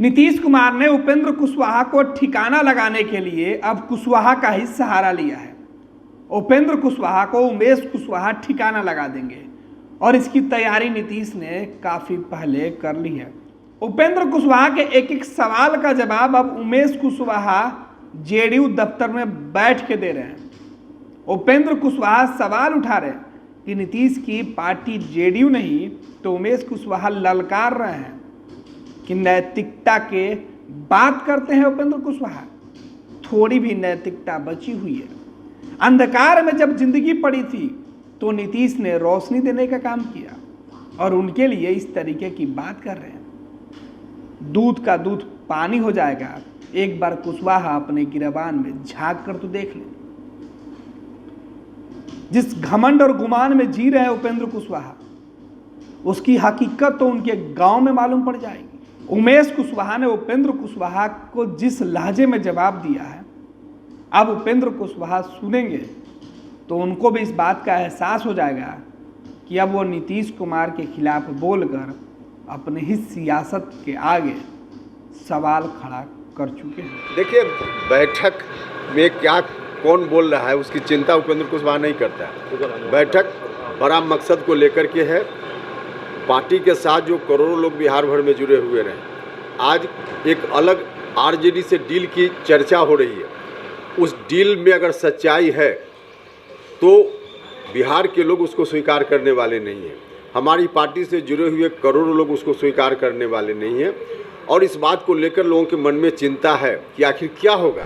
नीतीश कुमार ने उपेंद्र कुशवाहा को ठिकाना लगाने के लिए अब कुशवाहा का ही सहारा लिया है। उपेंद्र कुशवाहा को उमेश कुशवाहा ठिकाना लगा देंगे और इसकी तैयारी नीतीश ने काफ़ी पहले कर ली है। उपेंद्र कुशवाहा के एक एक सवाल का जवाब अब उमेश कुशवाहा जेडीयू दफ्तर में बैठ के दे रहे हैं। उपेंद्र कुशवाहा सवाल उठा रहे हैं कि नीतीश की पार्टी जेडीयू नहीं तो उमेश कुशवाहा ललकार रहे हैं कि नैतिकता के बात करते हैं उपेंद्र कुशवाहा। थोड़ी भी नैतिकता बची हुई है। अंधकार में जब जिंदगी पड़ी थी तो नीतीश ने रोशनी देने का काम किया और उनके लिए इस तरीके की बात कर रहे हैं। दूध का दूध पानी हो जाएगा। एक बार कुशवाहा अपने गिरबान में झांक कर तो देख लें। जिस घमंड और गुमान में जी रहे हैं उपेंद्र कुशवाहा, उसकी हकीकत तो उनके गांव में मालूम पड़ जाएगी। उमेश कुशवाहा ने उपेंद्र कुशवाहा को जिस लहजे में जवाब दिया है, अब उपेंद्र कुशवाहा सुनेंगे तो उनको भी इस बात का एहसास हो जाएगा कि अब वो नीतीश कुमार के खिलाफ बोलकर अपने ही सियासत के आगे सवाल खड़ा कर चुके हैं। देखिए, बैठक में क्या कौन बोल रहा है उसकी चिंता उपेंद्र कुशवाहा नहीं करता है। बैठक बड़ा मकसद को लेकर के है। पार्टी के साथ जो करोड़ों लोग बिहार भर में जुड़े हुए रहे, आज एक अलग आरजेडी से डील की चर्चा हो रही है। उस डील में अगर सच्चाई है तो बिहार के लोग उसको स्वीकार करने वाले नहीं हैं। हमारी पार्टी से जुड़े हुए करोड़ों लोग उसको स्वीकार करने वाले नहीं हैं और इस बात को लेकर लोगों के मन में चिंता है कि आखिर क्या होगा।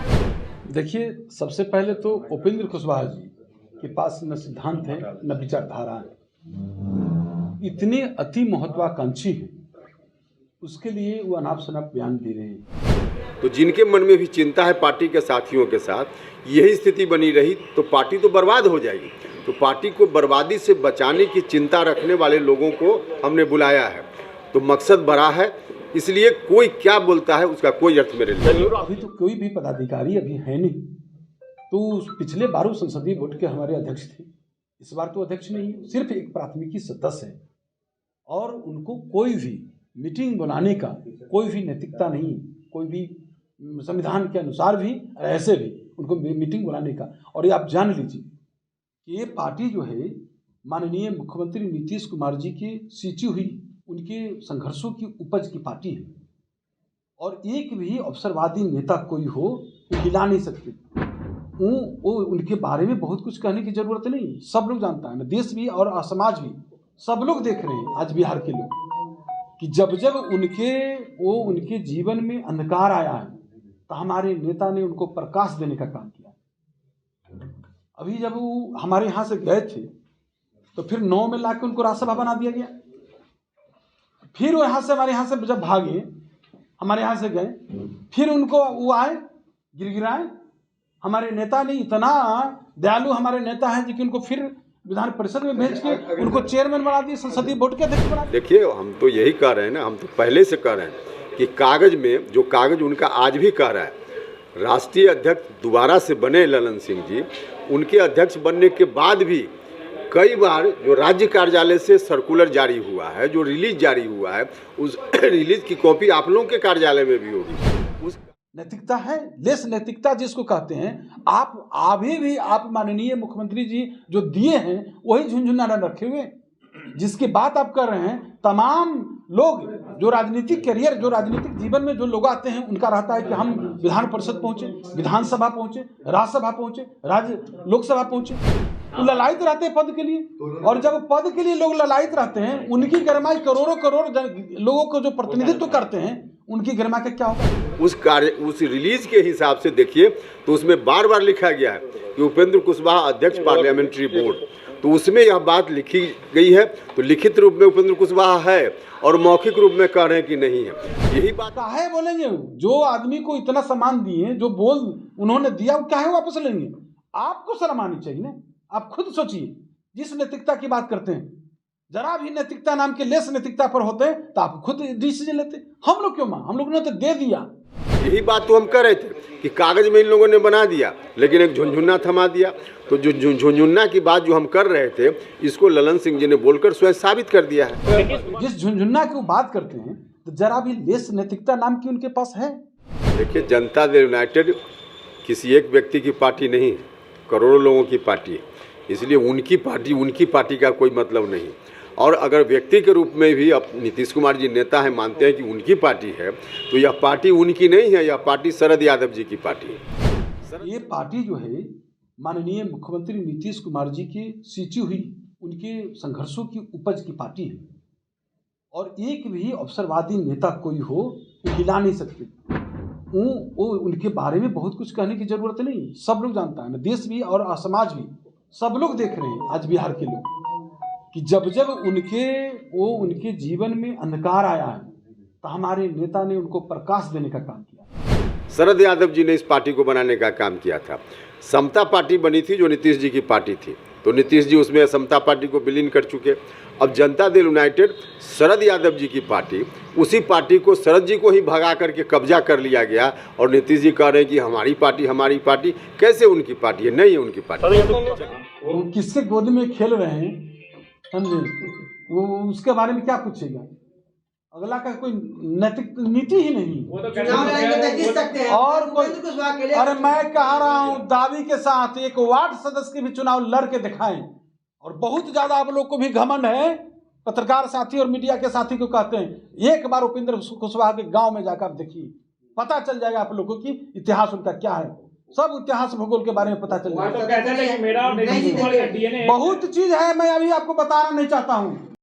देखिए, सबसे पहले तो उपेंद्र कुशवाहा जी के पास न सिद्धांत है न विचारधारा है। इतने अति महत्वाकांक्षी हैं, उसके लिए वो अनाप शनाप बयान दे रहे हैं। तो जिनके मन में भी चिंता है पार्टी के साथियों के साथ, यही स्थिति बनी रही तो पार्टी तो बर्बाद हो जाएगी। तो पार्टी को बर्बादी से बचाने की चिंता रखने वाले लोगों को हमने बुलाया है। तो मकसद बड़ा है, इसलिए कोई क्या बोलता है उसका कोई अर्थ मेरे लिए। अभी तो कोई भी पदाधिकारी अभी है नहीं। तो पिछले बार संसदीय बोर्ड के हमारे अध्यक्ष थे, इस बार तो अध्यक्ष नहीं, सिर्फ एक प्राथमिकी सदस्य है और उनको कोई भी मीटिंग बनाने का कोई भी नैतिकता नहीं, कोई भी संविधान के अनुसार भी ऐसे भी उनको मीटिंग बुलाने का। और ये आप जान लीजिए कि ये पार्टी जो है माननीय मुख्यमंत्री नीतीश कुमार जी की सींची हुई उनके संघर्षों की उपज की पार्टी है और एक भी अवसरवादी नेता कोई हो वो हिला नहीं सकते। वो उनके बारे में बहुत कुछ कहने की जरूरत नहीं, सब लोग जानता है, देश भी और समाज भी सब लोग देख रहे हैं आज बिहार के लोग कि जब जब उनके जीवन में अंधकार आया है तो हमारे नेता ने उनको प्रकाश देने का काम किया। अभी जब वो हमारे यहाँ से गए थे तो फिर 9 में लाके उनको राज्यसभा बना दिया गया। फिर वो यहाँ से हमारे यहाँ से जब भागे, हमारे यहाँ से गए, फिर उनको वो आए गिरगिराए। हमारे नेता ने इतना दयालु हमारे नेता है कि उनको फिर विधान परिषद में भेज के उनको चेयरमैन बना दिए, संसदीय बोर्ड के अध्यक्ष बना दिए। देखिए, हम तो यही कह रहे हैं ना, हम तो पहले से कह रहे हैं कि कागज में जो कागज उनका आज भी कह रहा है, राष्ट्रीय अध्यक्ष दोबारा से बने ललन सिंह जी, उनके अध्यक्ष बनने के बाद भी कई बार जो राज्य कार्यालय से सर्कुलर जारी हुआ है, जो रिलीज जारी हुआ है, उस रिलीज की कॉपी आप लोगों के कार्यालय में भी होगी। उस नैतिकता है, लेस नैतिकता जिसको कहते हैं। आप अभी भी आप माननीय मुख्यमंत्री जी जो दिए हैं वही झुनझुना रखे हुए, जिसकी बात आप कर रहे हैं। तमाम लोग जो राजनीतिक करियर, जो राजनीतिक जीवन में जो लोग आते हैं, उनका रहता है कि हम विधान परिषद पहुंचे, विधानसभा पहुंचे, राज्यसभा पहुंचे, लोकसभा पहुंचे। तो ललायित रहते हैं पद के लिए, और जब पद के लिए लोग ललायित रहते हैं, उनकी गरिमा करोड़ों करोड़ लोगों को जो प्रतिनिधित्व करते हैं, उनकी गरिमा का क्या होगा। उस रिलीज के हिसाब से देखिए तो उसमें बार बार लिखा गया है कि उपेंद्र कुशवाहा अध्यक्ष पार्लियामेंट्री बोर्ड। तो उसमें यह बात लिखी गई है। तो लिखित रूप में उपेंद्र कुशवाहा है और मौखिक रूप में कह रहे हैं कि नहीं है। यही बात है। बोलेंगे जो आदमी को इतना सम्मान दिए, जो बोल उन्होंने दिया, वो क्या है वापस लेंगे। आपको शर्म आनी चाहिए ना। आप खुद सोचिए, जिस नैतिकता की बात करते हैं, जरा भी नैतिकता नाम के लेस नैतिकता पर होते तो आप खुद डिसीजन लेते। हम लोग क्यों हम लोग ने तो दे दिया। यही बात तो हम कह रहे थे कि कागज में इन लोगों ने बना दिया, लेकिन एक झुनझुना थमा दिया। तो जो झुनझुना की बात जो हम कर रहे थे, इसको ललन सिंह जी ने बोलकर स्वयं साबित कर दिया है। जिस झुनझुना की वो बात करते हैं, तो जरा भी लेस नैतिकता नाम की उनके पास है? देखिए, जनता दल यूनाइटेड किसी एक व्यक्ति की पार्टी नहीं है, करोड़ों लोगों की पार्टी है। इसलिए उनकी पार्टी का कोई मतलब नहीं। और अगर व्यक्ति के रूप में भी अब नीतीश कुमार जी नेता हैं, मानते हैं कि उनकी पार्टी है, तो यह पार्टी उनकी नहीं है, यह पार्टी शरद यादव जी की पार्टी है। ये पार्टी जो है माननीय मुख्यमंत्री नीतीश कुमार जी की सींची हुई उनके संघर्षों की उपज की पार्टी है, और एक भी अवसरवादी नेता कोई हो वो हिला नहीं सकते। वो उनके बारे में बहुत कुछ कहने की जरूरत नहीं, सब लोग जानता है ना, देश भी और समाज भी सब लोग देख रहे हैं आज बिहार के लोग कि जब जब उनके जीवन में अंधकार आया है तो हमारे नेता ने उनको प्रकाश देने का काम किया। शरद यादव जी ने इस पार्टी को बनाने का काम किया था। समता पार्टी बनी थी जो नीतीश जी की पार्टी थी, तो नीतीश जी उसमें समता पार्टी को विलीन कर चुके। अब जनता दल यूनाइटेड शरद यादव जी की पार्टी, उसी पार्टी को शरद जी को ही भगा करके कब्जा कर लिया गया, और नीतीश जी कह रहे हैं कि हमारी पार्टी। कैसे उनकी पार्टी है? नहीं है उनकी पार्टी। वो किसके गोद में खेल रहे हैं समझे, वो उसके बारे में क्या पूछेगा? अगला का कोई नैतिक नीति ही नहीं। और कोई, अरे मैं कह रहा हूँ दावी के साथ एक वार्ड सदस्य के भी चुनाव लड़ के दिखाएं। और बहुत ज्यादा आप लोग को भी घमंड है, पत्रकार साथी और मीडिया के साथी को कहते हैं, एक बार उपेंद्र कुशवाहा के गांव में जाकर देखिए, पता चल जाएगा आप लोगों की इतिहास उनका क्या है, सब इतिहास भूगोल के बारे में पता चल जाएगा। बहुत चीज है, मैं अभी आपको बताना नहीं चाहता हूँ।